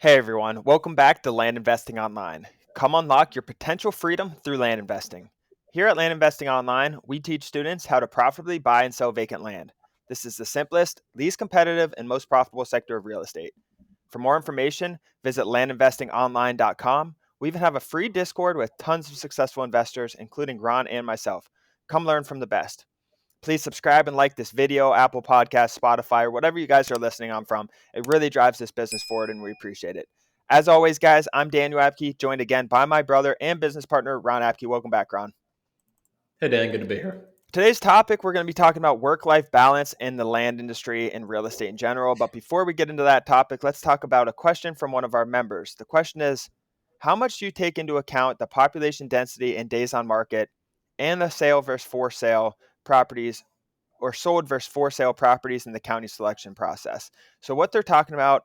Hey everyone, welcome back to Land Investing Online. Come unlock your potential freedom through land investing. Here at Land Investing Online, we teach students how to profitably buy and sell vacant land. This is the simplest, least competitive, and most profitable sector of real estate. For more information, visit landinvestingonline.com. We even have a free Discord with tons of successful investors, including Ron and myself. Come learn from the best. Please subscribe and like this video, Apple Podcasts, Spotify, or whatever you guys are listening on from. It really drives this business forward, and we appreciate it. As always, guys, I'm Daniel Apke, joined again by my brother and business partner, Ron Apke. Welcome back, Ron. Hey, Dan, good to be here. Today's topic, we're going to be talking about work-life balance in the land industry and real estate in general. But before we get into that topic, let's talk about a question from one of our members. The question is, how much do you take into account the population density and days on market and the sale versus for sale properties or sold versus for sale properties in the county selection process? So what they're talking about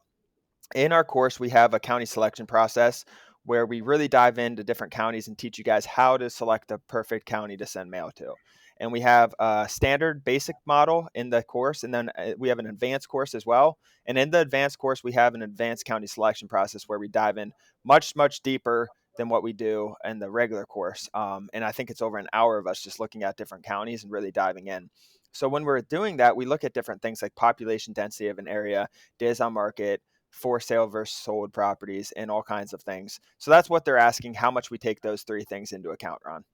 in our course, we have a county selection process where we really dive into different counties and teach you guys how to select the perfect county to send mail to. And we have a standard basic model in the course, and then we have an advanced course as well. And in the advanced course, we have an advanced county selection process where we dive in much, much deeper than what we do in the regular course. And I think it's over an hour of us just looking at different counties and really diving in. So when we're doing that, we look at different things like population density of an area, days on market, for sale versus sold properties, and all kinds of things. So that's what they're asking, how much we take those three things into account, Ron.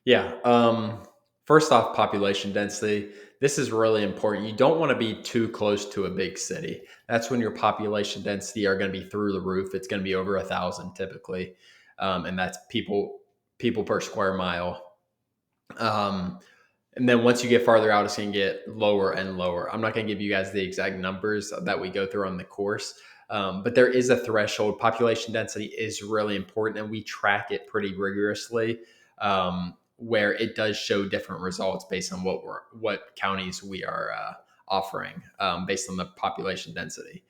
Yeah. First off, population density. This is really important. You don't want to be too close to a big city. That's when your population density are going to be through the roof. It's going to be over 1,000 typically, and that's people per square mile. Um, and then once you get farther out, it's going to get lower and lower. I'm not going to give you guys the exact numbers that we go through on the course, but there is a threshold. Population density is really important, and we track it pretty rigorously, where it does show different results based on what counties we are offering based on the population density.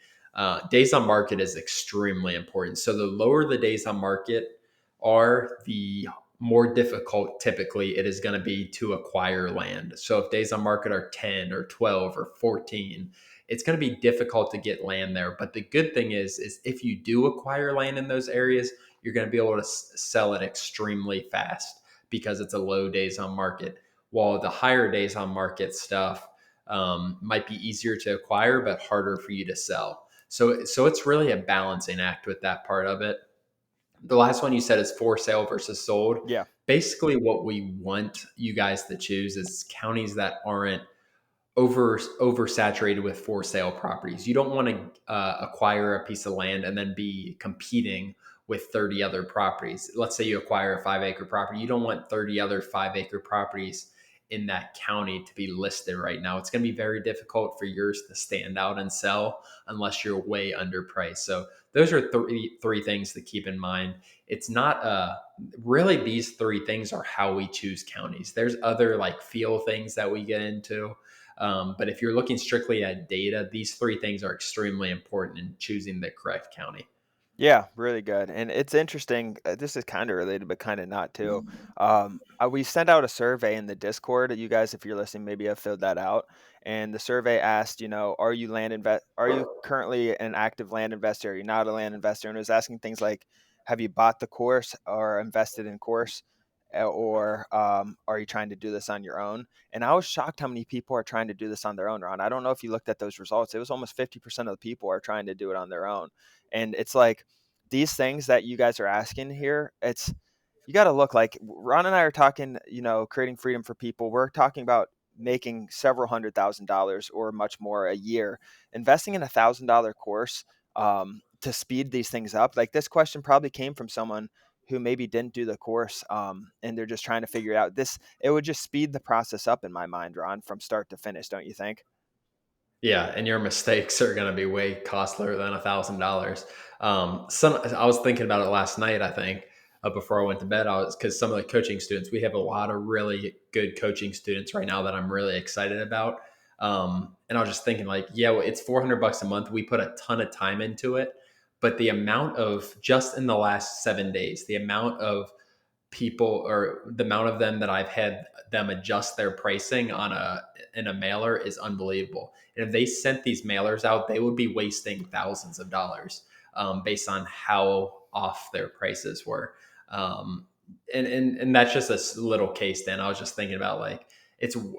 Days on market is extremely important. So the lower the days on market are, the more difficult typically it is going to be to acquire land. So if days on market are 10 or 12 or 14, it's going to be difficult to get land there. But the good thing is if you do acquire land in those areas, you're going to be able to sell it extremely fast because it's a low days on market. While the higher days on market stuff might be easier to acquire, but harder for you to sell. So it's really a balancing act with that part of it. The last one you said is for sale versus sold. Yeah. Basically, what we want you guys to choose is counties that aren't oversaturated with for sale properties. You don't want to acquire a piece of land and then be competing with 30 other properties. Let's say you acquire a 5-acre property. You don't want 30 other 5-acre properties in that county to be listed right now. It's going to be very difficult for yours to stand out and sell unless you're way underpriced. So those are three things to keep in mind. It's not really, these three things are how we choose counties. There's other like feel things that we get into. But if you're looking strictly at data, these three things are extremely important in choosing the correct county. Yeah, really good. And it's interesting. This is kind of related, but kind of not too. We sent out a survey in the Discord. You guys, if you're listening, maybe have filled that out. And the survey asked, are you Are you currently an active land investor? Are you not a land investor? And it was asking things like, have you bought the course or invested in course, or are you trying to do this on your own? And I was shocked how many people are trying to do this on their own, Ron. I don't know if you looked at those results. It was almost 50% of the people are trying to do it on their own. And it's like these things that you guys are asking here, you got to look like Ron and I are talking, creating freedom for people. We're talking about making several $100,000 or much more a year, investing in $1,000 course to speed these things up. Like this question probably came from someone who maybe didn't do the course and they're just trying to figure it out. It would just speed the process up in my mind, Ron, from start to finish. Don't you think? Yeah, and your mistakes are going to be way costlier than $1,000. I was thinking about it last night. I think before I went to bed, because some of the coaching students, we have a lot of really good coaching students right now that I'm really excited about. And I was just thinking, like, yeah, well, it's $400 a month. We put a ton of time into it, but the amount of just in the last 7 days, the amount of people or the amount of them that I've had them adjust their pricing in a mailer is unbelievable. And if they sent these mailers out, they would be wasting thousands of dollars. based on how off their prices were. Um, and that's just a little case. Then I was just thinking about like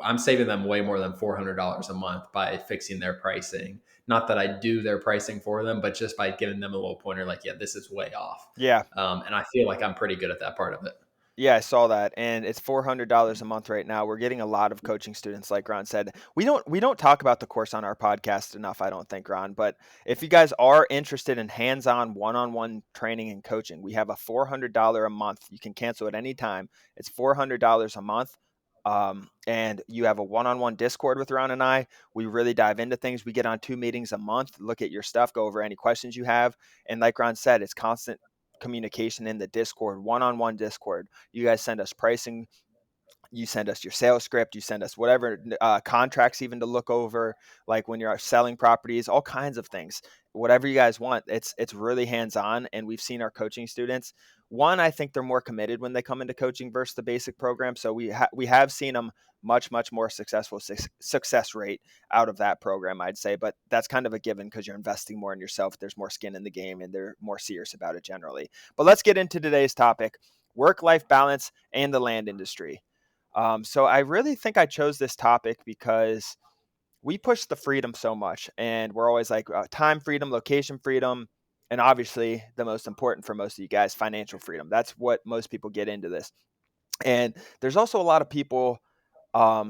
I'm saving them way more than $400 a month by fixing their pricing. Not that I do their pricing for them, but just by giving them a little pointer, like, yeah, this is way off. Yeah. And I feel like I'm pretty good at that part of it. Yeah, I saw that, and it's $400 a month right now. We're getting a lot of coaching students, like Ron said. We don't talk about the course on our podcast enough, I don't think, Ron. But if you guys are interested in hands-on, one-on-one training and coaching, we have a $400 a month. You can cancel at any time. It's $400 a month, and you have a one-on-one Discord with Ron and I. We really dive into things. We get on 2 meetings a month, look at your stuff, go over any questions you have, and like Ron said, it's constant communication in the Discord, one-on-one Discord. You guys send us pricing, you send us your sales script, you send us whatever contracts even to look over, like when you're selling properties, all kinds of things, whatever you guys want. It's really hands-on, and we've seen our coaching students, one, I think they're more committed when they come into coaching versus the basic program. So we have seen them much more successful success rate out of that program, I'd say. But that's kind of a given because you're investing more in yourself. There's more skin in the game, and they're more serious about it generally. But let's get into today's topic: work-life balance and the land industry. So I really think I chose this topic because we push the freedom so much, and we're always like time freedom, location freedom, and obviously the most important for most of you guys, financial freedom. That's what most people get into this. And there's also a lot of people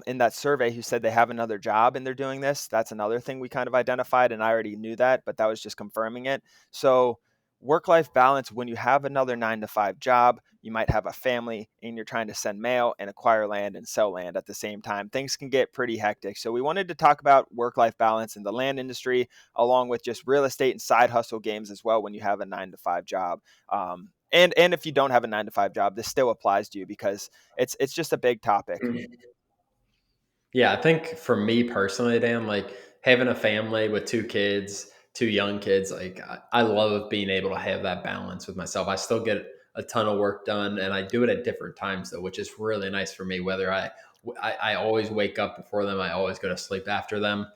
in that survey who said they have another job and they're doing this. That's another thing we kind of identified, and I already knew that, but that was just confirming it. So, work life balance: when you have another 9 to 5 job, you might have a family and you're trying to send mail and acquire land and sell land at the same time. Things can get pretty hectic. So, we wanted to talk about work life balance in the land industry, along with just real estate and side hustle games as well when you have a 9 to 5 job. And if you don't have a 9 to 5 job, this still applies to you because it's just a big topic. Yeah, I think for me personally, Dan, like having a family with 2 kids, 2 young kids, like I love being able to have that balance with myself. I still get a ton of work done, and I do it at different times though, which is really nice for me. Whether I always wake up before them, I always go to sleep after them,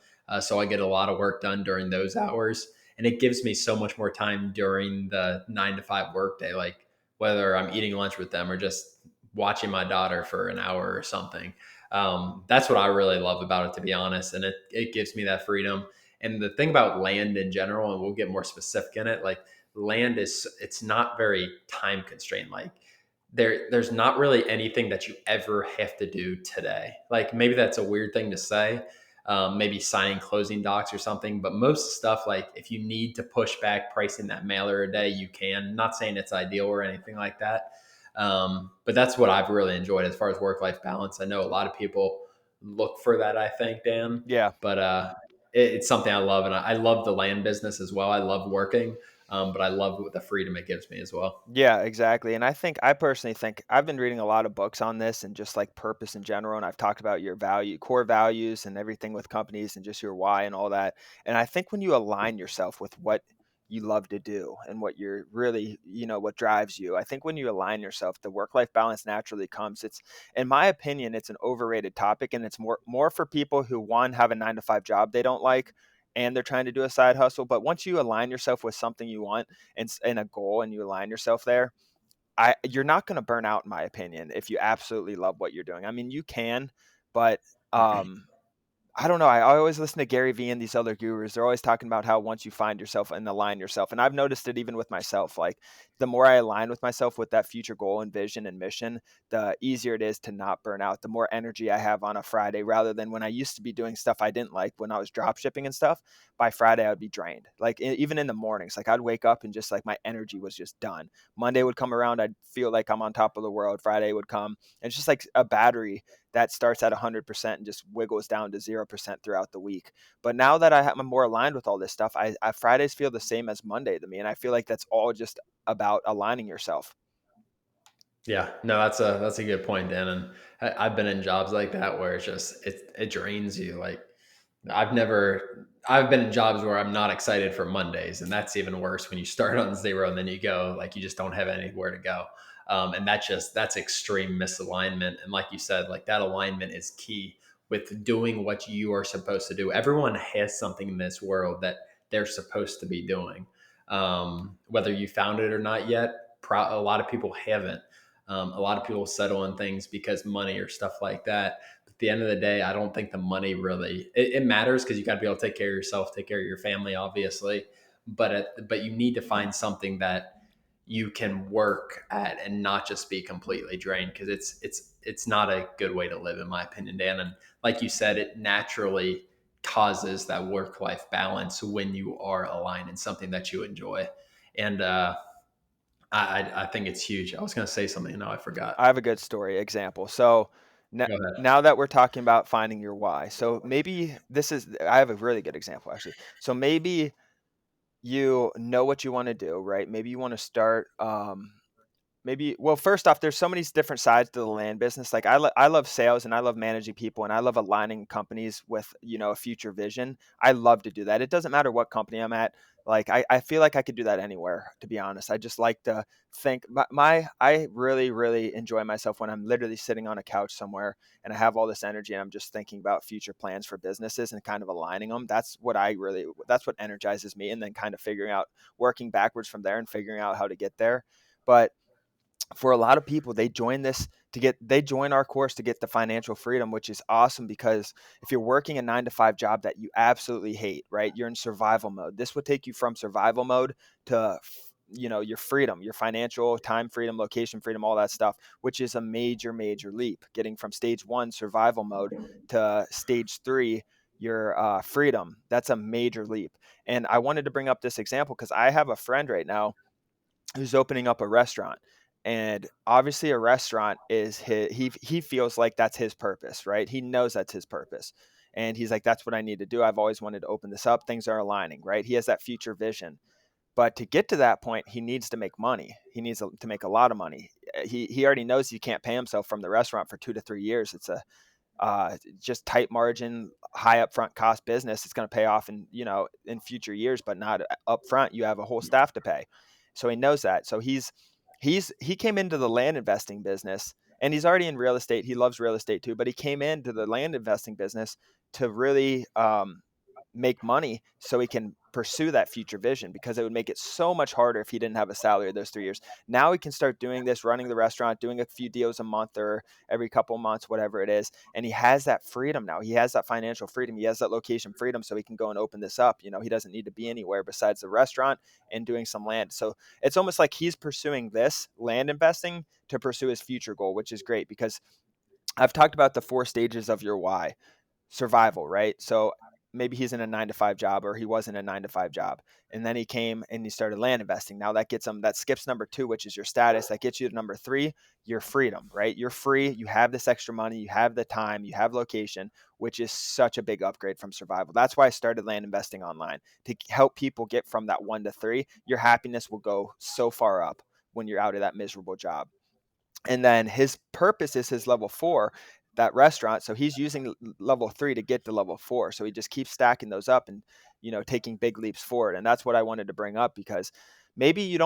so I get a lot of work done during those hours, and it gives me so much more time during the 9 to 5 workday, like whether I'm eating lunch with them or just watching my daughter for an hour or something. That's what I really love about it, to be honest. And it gives me that freedom. And the thing about land in general, and we'll get more specific in it, like land it's not very time constrained. Like there's not really anything that you ever have to do today. Like maybe that's a weird thing to say. Maybe signing closing docs or something, but most stuff, like if you need to push back pricing that mailer a day, you can. Not saying it's ideal or anything like that, but that's what I've really enjoyed as far as work life balance. I know a lot of people look for that, I think, Dan, Yeah. but it's something I love. And I love the land business as well. I love working, but I love the freedom it gives me as well. Yeah, exactly. And I personally think I've been reading a lot of books on this and just like purpose in general. And I've talked about your core values and everything with companies and just your why and all that. And I think when you align yourself with what you love to do and what you're really, what drives you, I think when you align yourself, the work life balance naturally comes. In my opinion, it's an overrated topic, and it's more for people who, one, have a 9 to 5 job they don't like, and they're trying to do a side hustle. But once you align yourself with something you want, and a goal, and you align yourself there, you're not going to burn out, in my opinion, if you absolutely love what you're doing. I mean, you can, but um I don't know. I always listen to Gary Vee and these other gurus. They're always talking about how once you find yourself and align yourself, and I've noticed it even with myself. Like the more I align with myself with that future goal and vision and mission, the easier it is to not burn out. The more energy I have on a Friday, rather than when I used to be doing stuff I didn't like when I was drop shipping and stuff. By Friday, I would be drained. Like even in the mornings, like I'd wake up and just like my energy was just done. Monday would come around, I'd feel like I'm on top of the world. Friday would come, and it's just like a battery that starts at 100% and just wiggles down to 0% throughout the week. But now that I'm more aligned with all this stuff, I Fridays feel the same as Monday to me. And I feel like that's all just about aligning yourself. Yeah, no, that's a good point, Dan. And I've been in jobs like that where it's just it drains you. Like I've been in jobs where I'm not excited for Mondays, and that's even worse when you start on zero and then you go like you just don't have anywhere to go. And that's extreme misalignment. And like you said, like that alignment is key with doing what you are supposed to do. Everyone has something in this world that they're supposed to be doing. Whether you found it or not yet, a lot of people haven't. A lot of people settle in things because money or stuff like that. But at the end of the day, I don't think the money really it matters because you got to be able to take care of yourself, take care of your family, obviously. But you need to find something that you can work at and not just be completely drained because it's not a good way to live in my opinion, Dan. And like you said, it naturally causes that work life balance when you are aligned in something that you enjoy. And I think it's huge. I was going to say something, now I forgot. I have a good story example. So n- Go ahead. now that we're talking about finding your why, so maybe I have a really good example actually. So maybe you know what you want to do, right? Maybe you want to start maybe, well, first off, there's so many different sides to the land business. Like I love sales and I love managing people and I love aligning companies with, a future vision. I love to do that. It doesn't matter what company I'm at. Like I feel like I could do that anywhere, to be honest. I just like to think I really, really enjoy myself when I'm literally sitting on a couch somewhere and I have all this energy and I'm just thinking about future plans for businesses and kind of aligning them. That's what energizes me. And then kind of figuring out, working backwards from there and figuring out how to get there. But for a lot of people, they join our course to get the financial freedom, which is awesome because if you're working a 9 to 5 job that you absolutely hate, right, you're in survival mode. This would take you from survival mode to your freedom, your financial time freedom, location freedom, all that stuff, which is a major, major leap, getting from stage 1 survival mode to stage 3 your freedom. That's a major leap. And I wanted to bring up this example because I have a friend right now who's opening up a restaurant, and obviously a restaurant is he feels like that's his purpose, right? He knows that's his purpose, and he's like, that's what I need to do. I've always wanted to open this up. Things are aligning, right? He has that future vision, but to get to that point, he needs to make money. He needs to make a lot of money. He already knows he can't pay himself from the restaurant for 2 to 3 years. It's a just tight margin, high upfront cost business. It's going to pay off in future years, but not upfront. You have a whole staff to pay, so he knows that. So he came into the land investing business, and he's already in real estate. He loves real estate too, but he came into the land investing business to really make money so he can pursue that future vision, because it would make it so much harder if he didn't have a salary those 3 years. Now he can start doing this, running the restaurant, doing a few deals a month or every couple of months, whatever it is. And he has that freedom now. He has that financial freedom. He has that location freedom, so he can go and open this up. He doesn't need to be anywhere besides the restaurant and doing some land. So it's almost like he's pursuing this land investing to pursue his future goal, which is great because I've talked about the 4 stages of your why. Survival, right? So maybe he's in a 9 to 5 job, or he was in a 9 to 5 job, and then he came and he started land investing. Now that skips number 2, which is your status. That gets you to number 3, your freedom, right? You're free. You have this extra money. You have the time. You have location, which is such a big upgrade from survival. That's why I started land investing online, to help people get from that 1 to 3. Your happiness will go so far up when you're out of that miserable job. And then his purpose is his level 4, that restaurant. So he's using level 3 to get to level 4. So he just keeps stacking those up and taking big leaps forward. And that's what I wanted to bring up, because maybe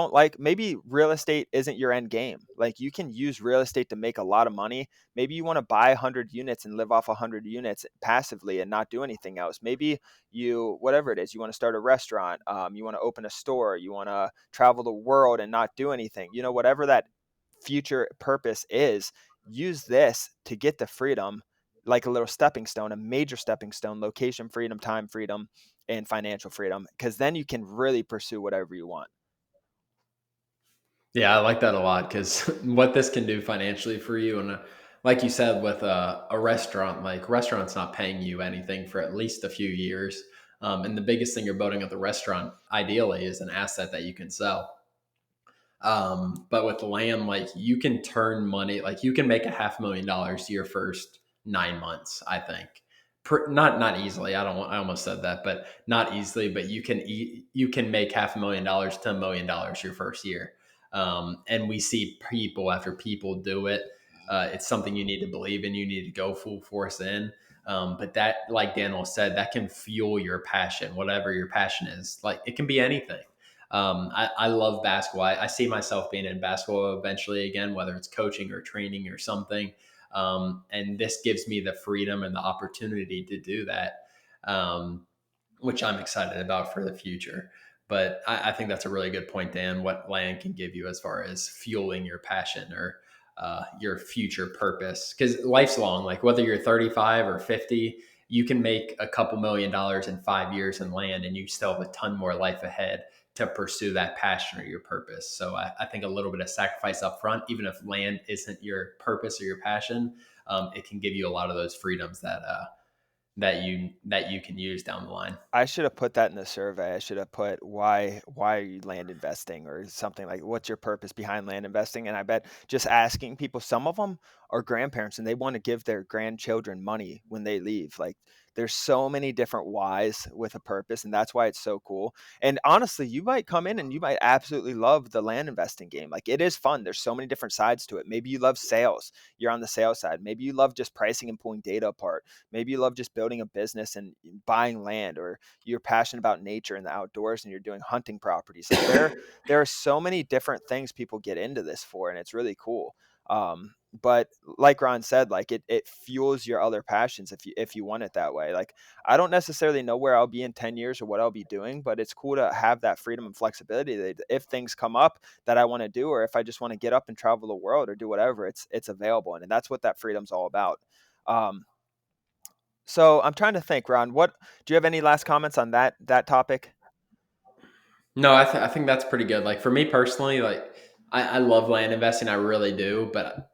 real estate isn't your end game. Like, you can use real estate to make a lot of money. Maybe you want to buy 100 units and live off 100 units passively and not do anything else. Maybe whatever it is, you want to start a restaurant, you want to open a store, you want to travel the world and not do anything, whatever that future purpose is. Use this to get the freedom, like a little stepping stone, a major stepping stone: location freedom, time freedom, and financial freedom, because then you can really pursue whatever you want. Yeah, I like that a lot because what this can do financially for you, and like you said, with a restaurant, like restaurant's not paying you anything for at least a few years, and the biggest thing you're building at the restaurant, ideally, is an asset that you can sell. But with land, like you can turn money, like you can make $500,000 your first 9 months. I think, not easily. I almost said that, but not easily. But you can make $500,000 to $1 million your first year. And we see people after people do it. It's something you need to believe in. You need to go full force in. But that, like Daniel said, that can fuel your passion, whatever your passion is. Like it can be anything. I love basketball. I see myself being in basketball eventually again, whether it's coaching or training or something. And this gives me the freedom and the opportunity to do that, which I'm excited about for the future. But I think that's a really good point, Dan, what land can give you as far as fueling your passion or your future purpose. Because life's long, like whether you're 35 or 50, you can make a couple $1,000,000 in 5 years in land and you still have a ton more life ahead to pursue that passion or your purpose. So I think a little bit of sacrifice up front, even if land isn't your purpose or your passion, it can give you a lot of those freedoms that you can use down the line. I should have put that in the survey. I should have put why are you land investing or something like what's your purpose behind land investing? And I bet just asking people, some of them are grandparents and they want to give their grandchildren money when they leave. Like there's so many different whys with a purpose, and that's why it's so cool. And honestly, you might come in and you might absolutely love the land investing game. Like it is fun. There's so many different sides to it. Maybe you love sales. You're on the sales side. Maybe you love just pricing and pulling data apart. Maybe you love just building a business and buying land, or you're passionate about nature and the outdoors and you're doing hunting properties. Like there are so many different things people get into this for, and it's really cool. But like Ron said, like it fuels your other passions if you want it that way. Like I don't necessarily know where I'll be in 10 years or what I'll be doing, but it's cool to have that freedom and flexibility that if things come up that I want to do, or if I just want to get up and travel the world or do whatever, it's available. And that's what that freedom's all about. Um, so I'm trying to think, Ron, what do you have any last comments on that topic? No, I think that's pretty good. Like for me personally, like I love land investing, I really do. But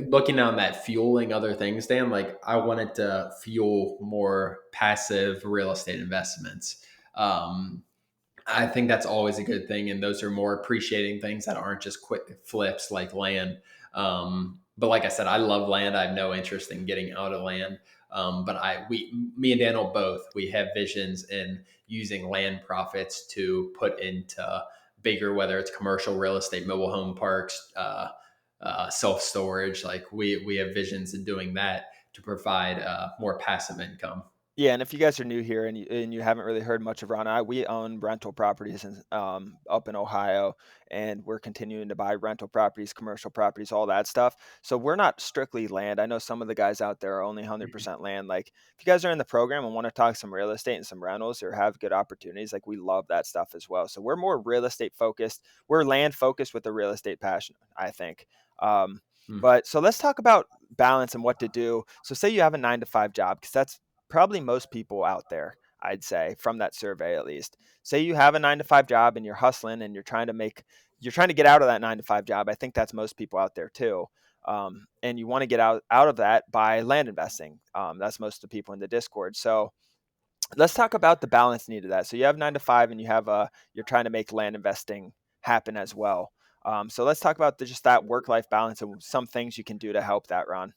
looking on that fueling other things, Dan, like I wanted to fuel more passive real estate investments. Um, I think that's always a good thing, and those are more appreciating things that aren't just quick flips like land. But like I said, I love land. I have no interest in getting out of land. But me and Daniel both, we have visions in using land profits to put into bigger, whether it's commercial real estate, mobile home parks, self storage. Like we have visions in doing that to provide more passive income. Yeah, and if you guys are new here and you haven't really heard much of Ron, we own rental properties up in Ohio, and we're continuing to buy rental properties, commercial properties, all that stuff. So we're not strictly land. I know some of the guys out there are only 100% land. Like if you guys are in the program and want to talk some real estate and some rentals or have good opportunities, like we love that stuff as well. So we're more real estate focused. We're land focused with a real estate passion, I think. Um, Mm. but so let's talk about balance and what to do. So say you have a 9 to 5 job, because that's probably most people out there, I'd say, from that survey at least. Say you have a 9 to 5 job and you're hustling and you're trying to get out of that 9 to 5 job. I think that's most people out there too. And you want to get out of that by land investing. That's most of the people in the Discord. So let's talk about the balance need of that. So you have 9 to 5 and you're trying to make land investing happen as well. So let's talk about just that work-life balance and some things you can do to help that, Ron.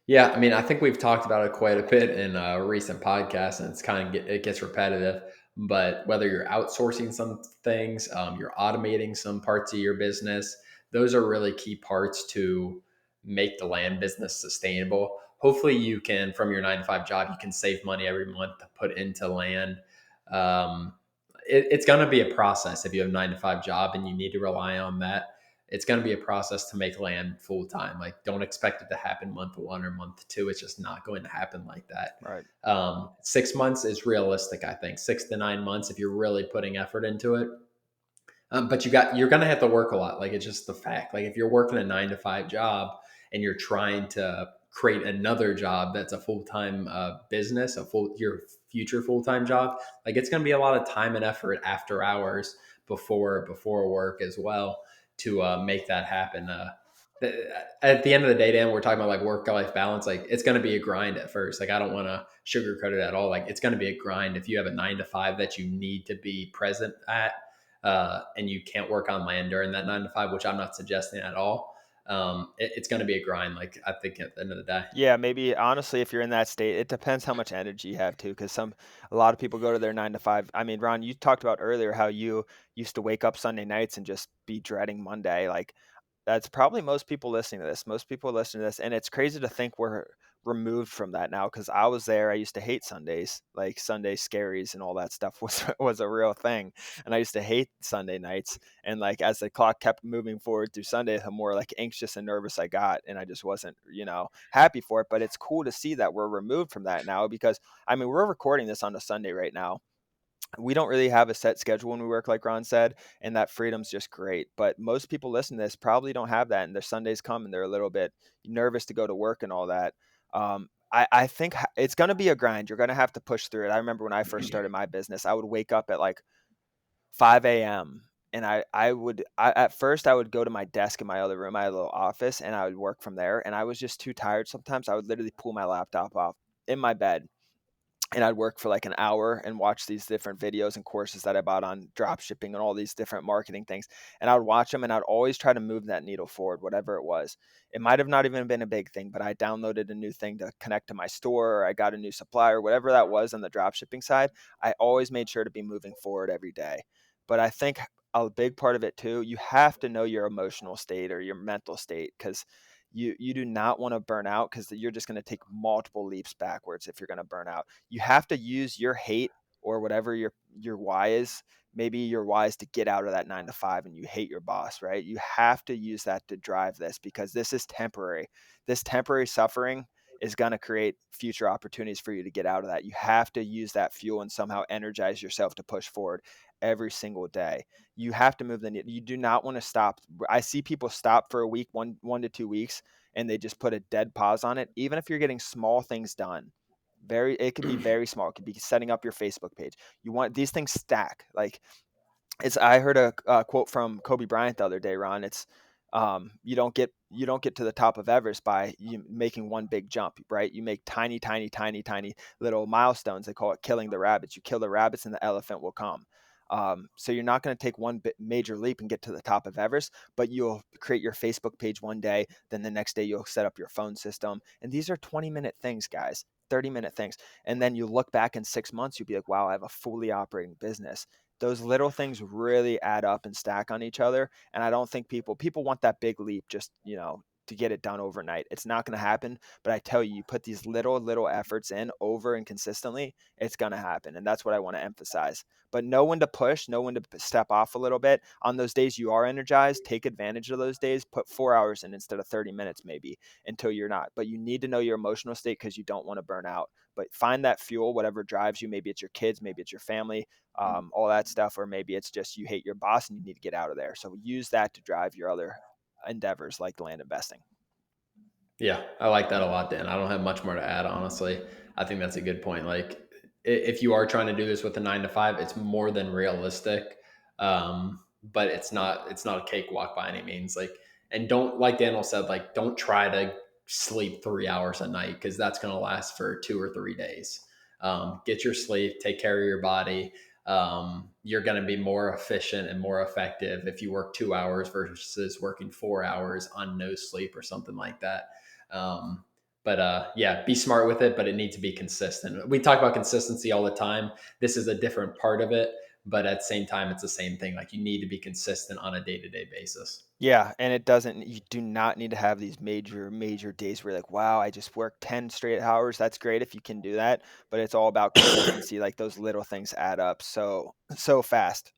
Yeah, I mean, I think we've talked about it quite a bit in a recent podcasts, and it gets repetitive. But whether you're outsourcing some things, you're automating some parts of your business, those are really key parts to make the land business sustainable. Hopefully, you can, from your 9 to 5 job, you can save money every month to put into land. Um, it's going to be a process if you have a 9 to 5 job and you need to rely on that. It's going to be a process to make land full time. Like, don't expect it to happen month one or month two. It's just not going to happen like that. Right. 6 months is realistic, I think. 6 to 9 months if you're really putting effort into it. But you're going to have to work a lot. Like, it's just the fact. Like, if you're working a 9 to 5 job and you're trying to create another job that's a full time business, your future full time job, like it's going to be a lot of time and effort after hours before work as well to make that happen. At the end of the day, Dan, we're talking about like work life balance. Like it's going to be a grind at first. Like I don't want to sugarcoat it at all. Like it's going to be a grind if you have a 9 to 5 that you need to be present at, and you can't work on land during that 9 to 5, which I'm not suggesting at all. It's going to be a grind. Like I think at the end of the day. Yeah, maybe honestly, if you're in that state, it depends how much energy you have too. Because a lot of people go to their 9 to 5. I mean, Ron, you talked about earlier how you used to wake up Sunday nights and just be dreading Monday. Like that's probably most people listening to this. Most people listening to this, and it's crazy to think we're removed from that now. Because I was there. I used to hate Sundays, like Sunday scaries and all that stuff was was a real thing, and I used to hate Sunday nights. And like as the clock kept moving forward through Sunday, the more like anxious and nervous I got, and I just wasn't, happy for it. But it's cool to see that we're removed from that now because I mean we're recording this on a Sunday right now, We don't really have a set schedule when we work, like Ron said, and that freedom's just great. But most people listening to this probably don't have that, and their Sundays come and they're a little bit nervous to go to work and all that. I think it's going to be a grind. You're going to have to push through it. I remember when I first started my business, I would wake up at like 5 a.m. and at first I would go to my desk in my other room. I had a little office and I would work from there. And I was just too tired. Sometimes I would literally pull my laptop off in my bed and I'd work for like an hour and watch these different videos and courses that I bought on drop shipping and all these different marketing things. And I would watch them and I'd always try to move that needle forward, whatever it was. It might have not even been a big thing, but I downloaded a new thing to connect to my store, or I got a new supplier, whatever that was on the drop shipping side. I always made sure to be moving forward every day. But I think a big part of it too, you have to know your emotional state or your mental state, because you do not want to burn out, because you're just going to take multiple leaps backwards if you're going to burn out. You have to use your hate or whatever your why is. Maybe your why is to get out of that 9 to 5 and you hate your boss, right? You have to use that to drive this, because this is temporary. This temporary suffering is going to create future opportunities for you to get out of that. You have to use that fuel and somehow energize yourself to push forward every single day. You have to move the needle. You do not want to stop. I see people stop for a week, 1 to 2 weeks, and they just put a dead pause on it. Even if you're getting small things done, it could be very small. It could be setting up your Facebook page. You want these things stack. Like, I heard a quote from Kobe Bryant the other day, Ron. It's you don't get to the top of Everest by you making one big jump, right? You make tiny, tiny, tiny, tiny little milestones. They call it killing the rabbits. You kill the rabbits, and the elephant will come. So you're not going to take one major leap and get to the top of Everest, but you'll create your Facebook page one day. Then the next day you'll set up your phone system, and these are 20-minute things, guys. 30-minute things. And then you look back in 6 months, you'll be like, wow, I have a fully operating business. Those little things really add up and stack on each other. And I don't think people want that big leap just, to get it done overnight. It's not going to happen. But I tell you, you put these little efforts in over and consistently, it's going to happen. And that's what I want to emphasize. But know when to push, know when to step off a little bit. On those days you are energized, take advantage of those days. Put 4 hours in instead of 30 minutes maybe, until you're not. But you need to know your emotional state, because you don't want to burn out. But find that fuel, whatever drives you. Maybe it's your kids, maybe it's your family, all that stuff, or maybe it's just you hate your boss and you need to get out of there. So use that to drive your other endeavors like land investing. Yeah, I like that a lot, Dan. I don't have much more to add, honestly. I think that's a good point. Like, if you are trying to do this with a 9 to 5, it's more than realistic, but it's not a cakewalk by any means. Like, and don't, like Daniel said, like, don't try to sleep 3 hours a night, because that's going to last for 2 or 3 days. Get your sleep, take care of your body. You're going to be more efficient and more effective if you work 2 hours versus working 4 hours on no sleep or something like that. But yeah, be smart with it, but it needs to be consistent. We talk about consistency all the time. This is a different part of it, but at the same time, it's the same thing. Like, you need to be consistent on a day-to-day basis. Yeah, and you do not need to have these major days where you're like, wow, I just worked 10 straight hours. That's great if you can do that, but it's all about consistency. Like, those little things add up so fast.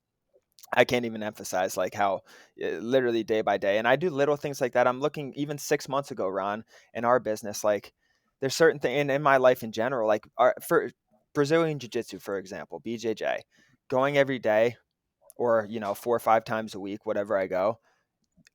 I can't even emphasize like how literally day by day. And I do little things like that. I'm looking even 6 months ago, Ron, in our business, like there's certain things in my life in general, like for Brazilian Jiu Jitsu, for example, BJJ, going every day or, 4 or 5 times a week, whatever I go,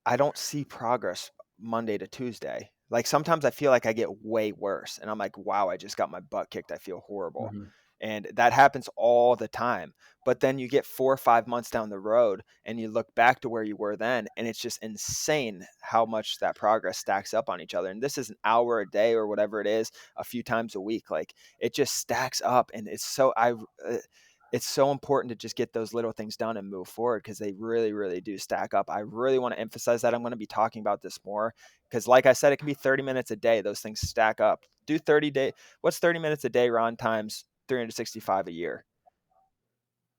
I don't see progress Monday to Tuesday. Like, sometimes I feel like I get way worse and I'm like, wow, I just got my butt kicked. I feel horrible. Mhm. And that happens all the time. But then you get 4 or 5 months down the road and you look back to where you were then, and it's just insane how much that progress stacks up on each other. And this is an hour a day or whatever it is, a few times a week. Like, it just stacks up, and it's so important to just get those little things done and move forward, because they really, really do stack up. I really want to emphasize that. I'm going to be talking about this more because, like I said, it can be 30 minutes a day. Those things stack up. Do 30 day. What's 30 minutes a day, Ron, times 365 a year?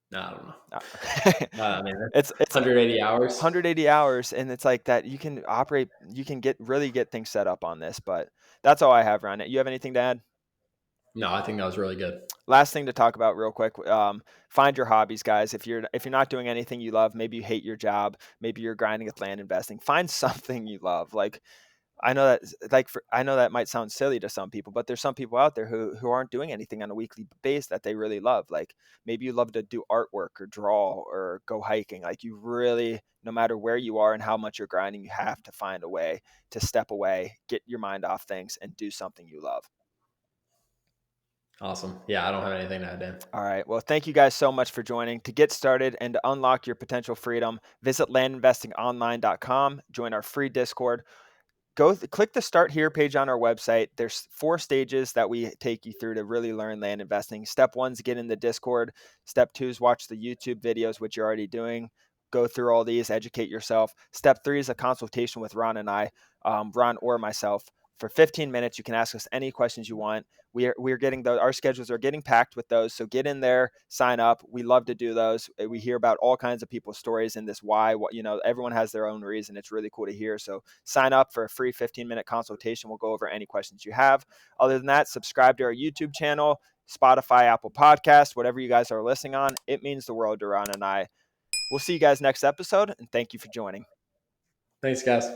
No, I don't know. Uh, I mean, that's it's 180 hours. 180 hours, and it's like that. You can get things set up on this. But that's all I have, Ron. You have anything to add? No, I think that was really good. Last thing to talk about real quick, find your hobbies, guys. If you're not doing anything you love, maybe you hate your job, maybe you're grinding with land investing, find something you love. Like, I know that I know that might sound silly to some people, but there's some people out there who aren't doing anything on a weekly basis that they really love. Like maybe you love to do artwork or draw or go hiking. Like you really, no matter where you are and how much you're grinding, you have to find a way to step away, get your mind off things, and do something you love. Awesome. Yeah, I don't have anything to add in. All right. Well, thank you guys so much for joining. To get started and to unlock your potential freedom, visit landinvestingonline.com, join our free Discord. Click the start here page on our website. There's 4 stages that we take you through to really learn land investing. Step 1 is get in the Discord. Step 2 is watch the YouTube videos, which you're already doing. Go through all these, educate yourself. Step 3 is a consultation with Ron and I, Ron or myself. For 15 minutes, you can ask us any questions you want. We're getting those. Our schedules are getting packed with those. So get in there, sign up. We love to do those. We hear about all kinds of people's stories in this why. Everyone has their own reason. It's really cool to hear. So sign up for a free 15-minute consultation. We'll go over any questions you have. Other than that, subscribe to our YouTube channel, Spotify, Apple Podcasts, whatever you guys are listening on. It means the world to Ron and I. We'll see you guys next episode, and thank you for joining. Thanks, guys.